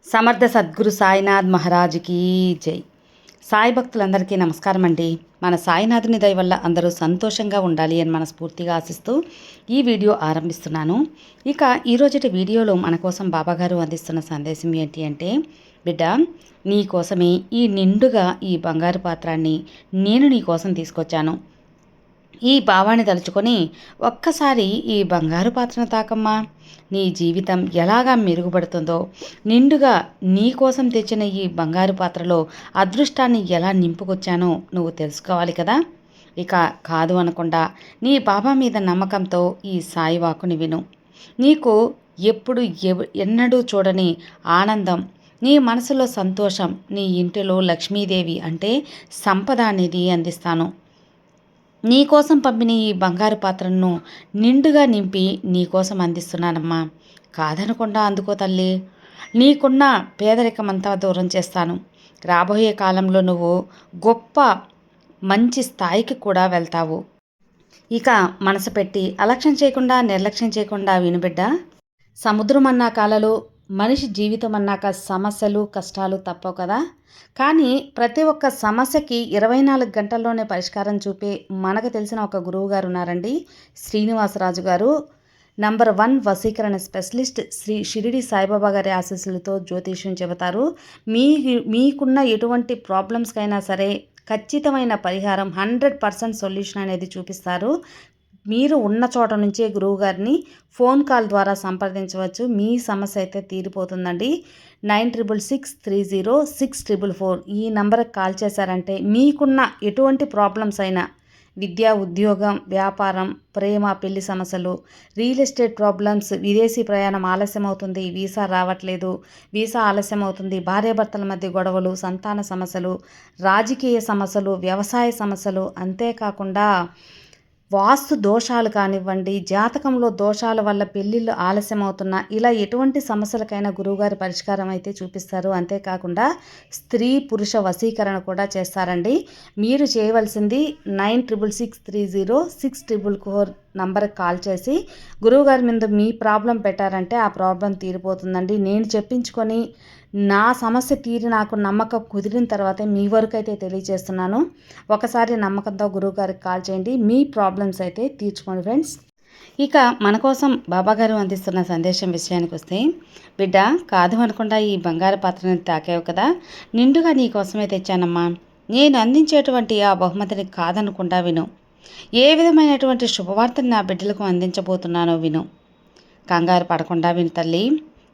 సమర్థ సద్గురు సాయినాథ్ మహారాజ్కి జై. సాయి భక్తులందరికీ నమస్కారం అండి. మన సాయినాథుని దయ వల్ల అందరూ సంతోషంగా ఉండాలి అని మనస్ఫూర్తిగా ఆశిస్తూ ఈ వీడియో ఆరంభిస్తున్నాను. ఇక ఈరోజుటి వీడియోలో మన కోసం బాబాగారు అందిస్తున్న సందేశం ఏంటి అంటే, బిడ్డ, నీ కోసమే ఈ నిండుగా ఈ బంగారు పాత్రాన్ని నేను నీ కోసం తీసుకొచ్చాను. ఈ భావాన్ని తలుచుకొని ఒక్కసారి ఈ బంగారు పాత్రను తాకమ్మా. నీ జీవితం ఎలాగా మెరుగుపడుతుందో, నిండుగా నీ కోసం తెచ్చిన ఈ బంగారు పాత్రలో అదృష్టాన్ని ఎలా నింపుకొచ్చానో నువ్వు తెలుసుకోవాలి కదా. ఇక కాదు అనకుండా నీ బాబా మీద నమ్మకంతో ఈ సాయి వాక్కుని విను. నీకు ఎప్పుడు ఎన్నడూ చూడని ఆనందం, నీ మనసులో సంతోషం, నీ ఇంటిలో లక్ష్మీదేవి అంటే సంపద అనేది అందిస్తాను. నీకోసం పంపిన ఈ బంగారు పాత్రను నిండుగా నింపి నీకోసం అందిస్తున్నానమ్మా. కాదనకుండా అందుకో తల్లి. నీకున్న పేదరికమంతా దూరం చేస్తాను. రాబోయే కాలంలో నువ్వు గొప్ప మంచి స్థాయికి కూడా వెళ్తావు. ఇక మనసు పెట్టి అలక్ష్యం చేయకుండా, నిర్లక్ష్యం చేయకుండా వినుబిడ్డ. సముద్రం అన్నా కాలలు, మనిషి జీవితం అన్నాక సమస్యలు కష్టాలు తప్పవు కదా. కానీ ప్రతి ఒక్క సమస్యకి 24 గంటల్లోనే పరిష్కారం చూపే మనకు తెలిసిన ఒక గురువు గారు ఉన్నారండి, శ్రీనివాసరాజు గారు. నంబర్ 1 వశీకరణ స్పెషలిస్ట్. శ్రీ షిరిడి సాయిబాబా గారి ఆశీస్సులతో జ్యోతిష్యం చెబుతారు. మీకున్న ఎటువంటి ప్రాబ్లమ్స్కైనా సరే ఖచ్చితమైన పరిహారం 100% సొల్యూషన్ అనేది చూపిస్తారు. మీరు ఉన్న చోట నుంచే గురువుగారిని ఫోన్ కాల్ ద్వారా సంప్రదించవచ్చు. మీ సమస్య అయితే తీరిపోతుందండి. 96630644 ఈ నంబర్కి కాల్ చేశారంటే మీకున్న ఎటువంటి ప్రాబ్లమ్స్ అయినా, విద్య, ఉద్యోగం, వ్యాపారం, ప్రేమ, పెళ్లి సమస్యలు, రియల్ ఎస్టేట్ ప్రాబ్లమ్స్, విదేశీ ప్రయాణం ఆలస్యం అవుతుంది, వీసా రావట్లేదు, వీసా ఆలస్యం అవుతుంది, భార్యాభర్తల మధ్య గొడవలు, సంతాన సమస్యలు, రాజకీయ సమస్యలు, వ్యవసాయ సమస్యలు, అంతేకాకుండా వాస్తు దోషాలు కానివ్వండి, జాతకంలో దోషాల వల్ల పెళ్ళిళ్ళు ఆలస్యం అవుతున్నా, ఇలా ఎటువంటి సమస్యలకైనా గురువుగారి పరిష్కారం అయితే చూపిస్తారు. అంతేకాకుండా స్త్రీ పురుష వశీకరణ కూడా చేస్తారండి. మీరు చేయవలసింది 96630644 నంబర్కి కాల్ చేసి గురువుగారి మీద మీ ప్రాబ్లం పెట్టారంటే ఆ ప్రాబ్లం తీరిపోతుందండి. నేను చెప్పించుకొని నా సమస్య తీరి నాకు నమ్మకం కుదిరిన తర్వాతే మీ వరకు అయితే తెలియజేస్తున్నాను. ఒకసారి నమ్మకంతో గురువుగారికి కాల్ చేయండి, మీ ప్రాబ్లమ్స్ అయితే తీర్చుకోండి ఫ్రెండ్స్. ఇక మన కోసం బాబాగారు అందిస్తున్న సందేశం విషయానికి వస్తే, బిడ్డ, కాదు అనకుండా ఈ బంగారు పాత్రని తాకావు కదా, నిండుగా నీ కోసమే తెచ్చానమ్మా. నేను అందించేటువంటి ఆ బహుమతిని కాదనకుండా విను. ఏ విధమైనటువంటి శుభవార్తను నా బిడ్డలకు అందించబోతున్నానో విను. కంగారు పడకుండా విను తల్లి.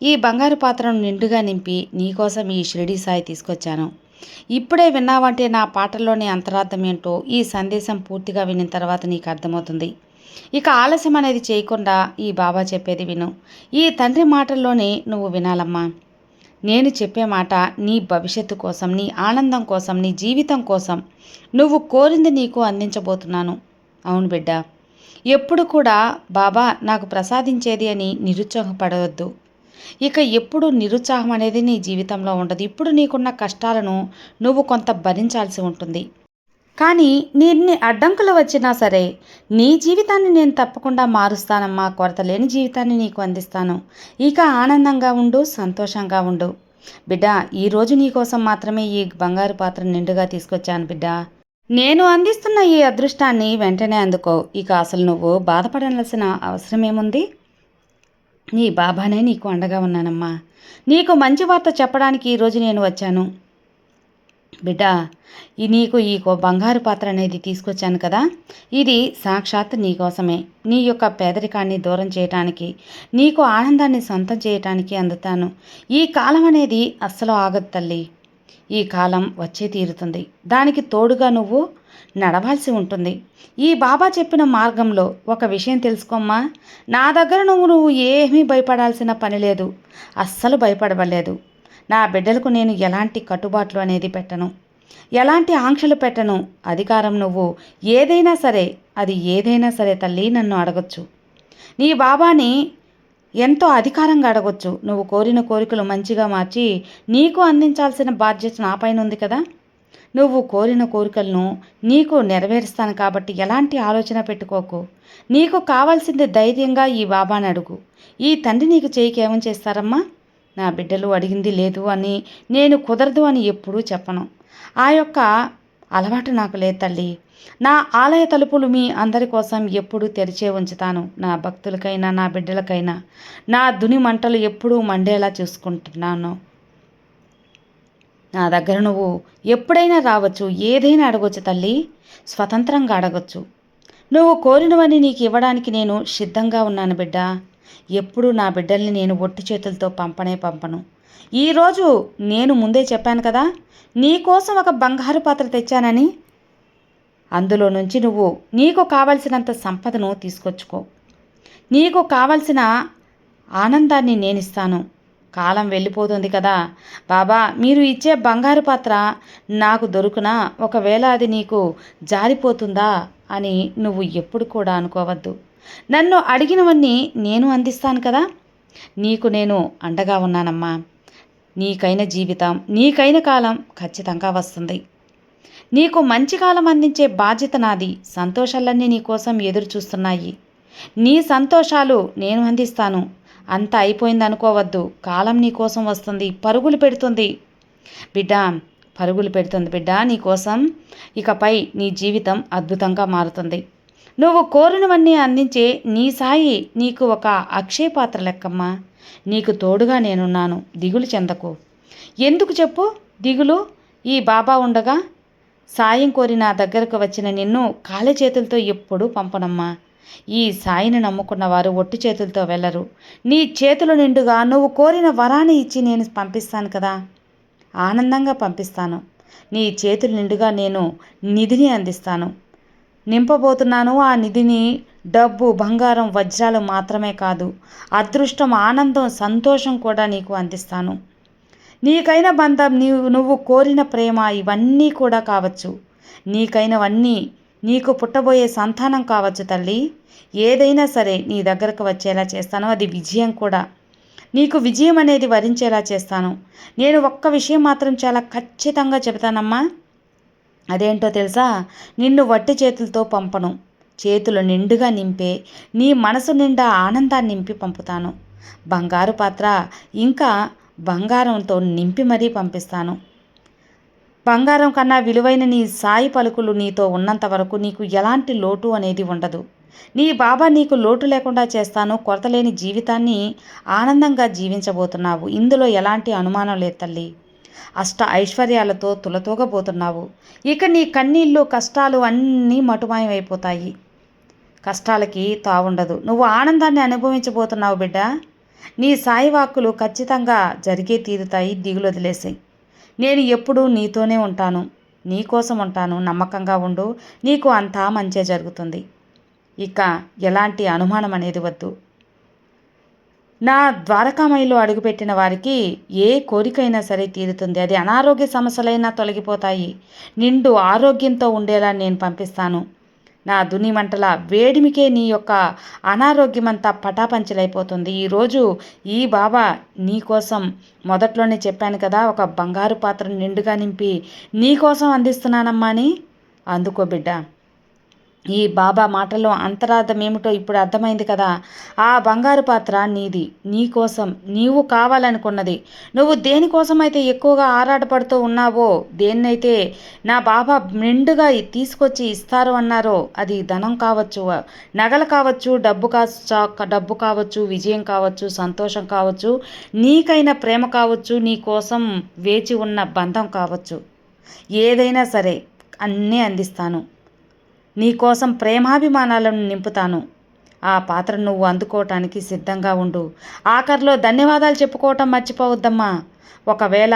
ఈ బంగారు పాత్రను నిండుగా నింపి నీకోసం ఈ షిరిడి సాయి తీసుకొచ్చాను. ఇప్పుడే విన్నావంటే నా పాటల్లోని అంతరార్థం ఏంటో ఈ సందేశం పూర్తిగా విన్న తర్వాత నీకు అర్థమవుతుంది. ఇక ఆలస్యం అనేది చేయకుండా ఈ బాబా చెప్పేది విను. ఈ తండ్రి మాటల్లోనే నువ్వు వినాలమ్మా. నేను చెప్పే మాట నీ భవిష్యత్తు కోసం, నీ ఆనందం కోసం, నీ జీవితం కోసం, నువ్వు కోరింది నీకు అందించబోతున్నాను. అవును బిడ్డ, ఎప్పుడు కూడా బాబా నాకు ప్రసాదించేది అని నిరుత్సాహపడవద్దు. ఇక ఎప్పుడు నిరుత్సాహం అనేది నీ జీవితంలో ఉండదు. ఇప్పుడు నీకున్న కష్టాలను నువ్వు కొంత భరించాల్సి ఉంటుంది. కానీ ఎన్ని అడ్డంకులు వచ్చినా సరే నీ జీవితాన్ని నేను తప్పకుండా మారుస్తానమ్మా. కొరత లేని జీవితాన్ని నీకు అందిస్తాను. ఇక ఆనందంగా ఉండు, సంతోషంగా ఉండు. బిడ్డ, ఈరోజు నీకోసం మాత్రమే ఈ బంగారు పాత్ర నిండుగా తీసుకొచ్చాను బిడ్డ. నేను అందిస్తున్న ఈ అదృష్టాన్ని వెంటనే అందుకో. ఇక అసలు నువ్వు బాధపడాల్సిన అవసరం ఏముంది? నీ బాబానే నీకు అండగా ఉన్నానమ్మా. నీకు మంచి వార్త చెప్పడానికి ఈరోజు నేను వచ్చాను బిడ్డ. నీకు ఈ బంగారు పాత్ర అనేది తీసుకొచ్చాను కదా, ఇది సాక్షాత్ నీకోసమే. నీ యొక్క పేదరికాన్ని దూరం చేయటానికి, నీకు ఆనందాన్ని సొంతం చేయటానికి అందుతాను. ఈ కాలం అనేది అస్సలు ఆగదు తల్లి. ఈ కాలం వచ్చే తీరుతుంది. దానికి తోడుగా నువ్వు నడవాల్సి ఉంటుంది. ఈ బాబా చెప్పిన మార్గంలో ఒక విషయం తెలుసుకోమ్మా. నా దగ్గర నువ్వు ఏమీ భయపడాల్సిన పని లేదు. అస్సలు భయపడవలేదు. నా బిడ్డలకు నేను ఎలాంటి కట్టుబాట్లు అనేది పెట్టను, ఎలాంటి ఆంక్షలు పెట్టను. అధికారం నువ్వు ఏదైనా సరే, అది ఏదైనా సరే తల్లి, నన్ను అడగొచ్చు. నీ బాబాని ఎంతో అధికారంగా అడగొచ్చు. నువ్వు కోరిన కోరికలు మంచిగా మార్చి నీకు అందించాల్సిన బాధ్యత నాపైన ఉంది కదా. నువ్వు కోరిన కోరికలను నీకు నెరవేరుస్తాను కాబట్టి ఎలాంటి ఆలోచన పెట్టుకోకు. నీకు కావాల్సింది ధైర్యంగా ఈ బాబాని అడుగు. ఈ తండ్రి నీకు చేయికి ఏమని చేస్తారమ్మా? నా బిడ్డలు అడిగింది లేదు అని, నేను కుదరదు అని ఎప్పుడూ చెప్పను. ఆ యొక్క అలవాటు నాకు లేదు తల్లి. నా ఆలయ తలుపులు మీ అందరి కోసం ఎప్పుడూ తెరిచే ఉంచుతాను. నా భక్తులకైనా, నా బిడ్డలకైనా. నా దుని మంటలు ఎప్పుడూ మండేలా చూసుకుంటున్నాను. నా దగ్గర నువ్వు ఎప్పుడైనా రావచ్చు, ఏదైనా అడగొచ్చు తల్లి. స్వతంత్రంగా అడగొచ్చు. నువ్వు కోరినవని నీకు ఇవ్వడానికి నేను సిద్ధంగా ఉన్నాను బిడ్డ. ఎప్పుడూ నా బిడ్డల్ని నేను ఒట్టి చేతులతో పంపను. ఈరోజు నేను ముందే చెప్పాను కదా, నీకోసం ఒక బంగారు పాత్ర తెచ్చానని. అందులో నుంచి నువ్వు నీకు కావలసినంత సంపదను తీసుకొచ్చుకో. నీకు కావలసిన ఆనందాన్ని నేనిస్తాను. కాలం వెళ్ళిపోతుంది కదా బాబా, మీరు ఇచ్చే బంగారు పాత్ర నాకు దొరుకునా, ఒకవేళ అది నీకు జారిపోతుందా అని నువ్వు ఎప్పుడు కూడా అనుకోవద్దు. నన్ను అడిగినవన్నీ నేను అందిస్తాను కదా. నీకు నేను అండగా ఉన్నానమ్మా. నీకైన జీవితం, నీకైన కాలం ఖచ్చితంగా వస్తుంది. నీకు మంచి కాలం అందించే బాధ్యత నాది. సంతోషాలన్నీ నీకోసం ఎదురు చూస్తున్నాయి. నీ సంతోషాలు నేను అందిస్తాను. అంత అయిపోయింది అనుకోవద్దు. కాలం నీకోసం వస్తుంది, పరుగులు పెడుతుంది బిడ్డ, పరుగులు పెడుతుంది బిడ్డ నీకోసం. ఇకపై నీ జీవితం అద్భుతంగా మారుతుంది. నువ్వు కోరినవన్నీ అందించే నీ సాయి నీకు ఒక అక్షయ పాత్ర లెక్కమ్మా. నీకు తోడుగా నేనున్నాను. దిగులు చెందకు. ఎందుకు చెప్పు దిగులు? ఈ బాబా ఉండగా సాయం కోరి నా దగ్గరకు వచ్చిన నిన్ను ఖాళీ చేతులతో ఎప్పుడూ పంపనమ్మా. ఈ సాయిని నమ్ముకున్న వారు ఒట్టి చేతులతో వెళ్ళరు. నీ చేతుల నిండుగా నువ్వు కోరిన వరాన్ని ఇచ్చి నేను పంపిస్తాను కదా, ఆనందంగా పంపిస్తాను. నీ చేతుల నిండుగా నేను నిధిని అందిస్తాను, నింపబోతున్నాను. ఆ నిధిని డబ్బు, బంగారం, వజ్రాలు మాత్రమే కాదు, అదృష్టం, ఆనందం, సంతోషం కూడా నీకు అందిస్తాను. నీకైన బంధం, నువ్వు కోరిన ప్రేమ, ఇవన్నీ కూడా కావచ్చు. నీకైనవన్నీ, నీకు పుట్టబోయే సంతానం కావచ్చు తల్లి. ఏదైనా సరే నీ దగ్గరకు వచ్చేలా చేస్తాను. అది విజయం కూడా. నీకు విజయం అనేది వరించేలా చేస్తాను. నేను ఒక్క విషయం మాత్రం చాలా ఖచ్చితంగా చెబుతానమ్మా. అదేంటో తెలుసా? నిన్ను వట్టి చేతులతో పంపను. చేతులు నిండుగా నింపే, నీ మనసు నిండా ఆనందాన్ని నింపి పంపుతాను. బంగారు పాత్ర ఇంకా బంగారంతో నింపి మరీ పంపిస్తాను. బంగారం కన్నా విలువైన నీ సాయి పలుకులు నీతో ఉన్నంత వరకు నీకు ఎలాంటి లోటు అనేది ఉండదు. నీ బాబా నీకు లోటు లేకుండా చేస్తాను. కొరతలేని జీవితాన్ని ఆనందంగా జీవించబోతున్నావు. ఇందులో ఎలాంటి అనుమానం లేదు తల్లి. అష్ట ఐశ్వర్యాలతో తులతూగబోతున్నావు. ఇక నీ కన్నీళ్ళు, కష్టాలు అన్నీ మటుమాయమైపోతాయి. కష్టాలకి తావుండదు. నువ్వు ఆనందాన్ని అనుభవించబోతున్నావు బిడ్డ. నీ సాయి వాక్కులు ఖచ్చితంగా జరిగే తీరుతాయి. దిగులు వదిలేసాయి. నేను ఎప్పుడూ నీతోనే ఉంటాను, నీకోసం ఉంటాను. నమ్మకంగా ఉండు. నీకు అంతా మంచే జరుగుతుంది. ఇక ఎలాంటి అనుమానం అనేది వద్దు. నా ద్వారకామయిలో అడుగుపెట్టిన వారికి ఏ కోరికైనా సరే తీరుతుంది. అది అనారోగ్య సమస్యలైనా తొలగిపోతాయి. నిండు ఆరోగ్యంతో ఉండేలా నేను పంపిస్తాను. నా దుని మంటల వేడిమికే నీ యొక్క అనారోగ్యమంతా పటాపంచలైపోతుంది. ఈరోజు ఈ బాబా నీకోసం, మొదట్లోనే చెప్పాను కదా, ఒక బంగారు పాత్రను నిండుగా నింపి నీకోసం అందిస్తున్నానమ్మా అని. అందుకో బిడ్డ. ఈ బాబా మాటల్లో అంతరార్థం ఏమిటో ఇప్పుడు అర్థమైంది కదా. ఆ బంగారు పాత్ర నీది, నీకోసం, నీవు కావాలనుకున్నది. నువ్వు దేనికోసమైతే ఎక్కువగా ఆరాటపడుతూ ఉన్నావో, దేన్నైతే నా బాబా నిండుగా తీసుకొచ్చి ఇస్తారు అన్నారో, అది ధనం కావచ్చు, నగలు కావచ్చు, డబ్బు కావచ్చు, విజయం కావచ్చు, సంతోషం కావచ్చు, నీకైన ప్రేమ కావచ్చు, నీ కోసం వేచి ఉన్న బంధం కావచ్చు, ఏదైనా సరే అన్నీ అందిస్తాను. నీకోసం ప్రేమాభిమానాలను నింపుతాను. ఆ పాత్ర నువ్వు అందుకోవటానికి సిద్ధంగా ఉండు. ఆఖరిలో ధన్యవాదాలు చెప్పుకోవటం మర్చిపోవద్దమ్మా. ఒకవేళ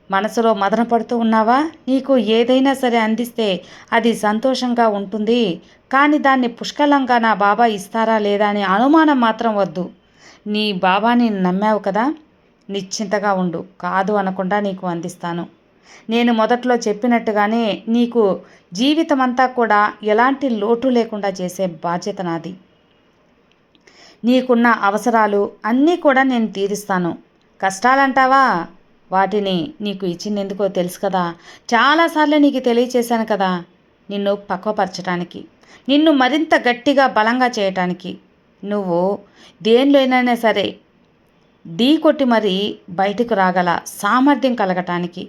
మనసులో మదన పడుతూ ఉన్నావా? నీకు ఏదైనా సరే అందిస్తే అది సంతోషంగా ఉంటుంది, కానీ దాన్ని పుష్కలంగా నా బాబా ఇస్తారా లేదా అని అనుమానం మాత్రం వద్దు. నీ బాబాని నమ్మావు కదా, నిశ్చింతగా ఉండు. కాదు అనకుండా నీకు అందిస్తాను. నేను మొదట్లో చెప్పినట్టుగానే నీకు జీవితమంతా కూడా ఎలాంటి లోటు లేకుండా చేసే బాధ్యత నాది. నీకున్న అవసరాలు అన్నీ కూడా నేను తీరుస్తాను. కష్టాలంటావా? వాటిని నీకు ఇచ్చినందుకో తెలుసు కదా. చాలాసార్లు నీకు తెలియచేశాను కదా, నిన్ను పక్వపరచడానికి, నిన్ను మరింత గట్టిగా బలంగా చేయటానికి. నువ్వు దేనిలోనైనా సరే ఢీ కొట్టి మరీ బయటకు రాగల సామర్థ్యం కలగటానికి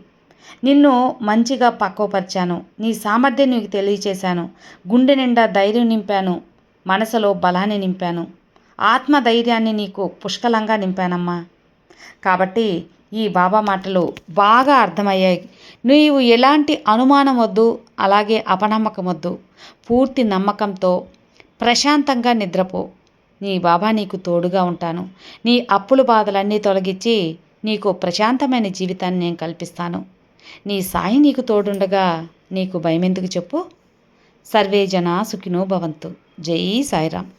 నిన్ను మంచిగా పక్వపరిచాను. నీ సామర్థ్యం నీకు తెలియచేశాను. గుండె నిండా ధైర్యం నింపాను. మనసులో బలాన్ని నింపాను. ఆత్మధైర్యాన్ని నీకు పుష్కలంగా నింపానమ్మా. కాబట్టి ఈ బాబా మాటలు బాగా అర్థమయ్యాయి. నీవు ఎలాంటి అనుమానం వద్దు, అలాగే అపనమ్మకం వద్దు. పూర్తి నమ్మకంతో ప్రశాంతంగా నిద్రపో. నీ బాబా నీకు తోడుగా ఉంటాను. నీ అప్పుల బాధలన్నీ తొలగించి నీకు ప్రశాంతమైన జీవితాన్ని నేను కల్పిస్తాను. నీ సాయి నీకు తోడుండగా నీకు భయమెందుకు చెప్పు. సర్వే జనా సుఖినో భవంతు. జై సాయిరాం.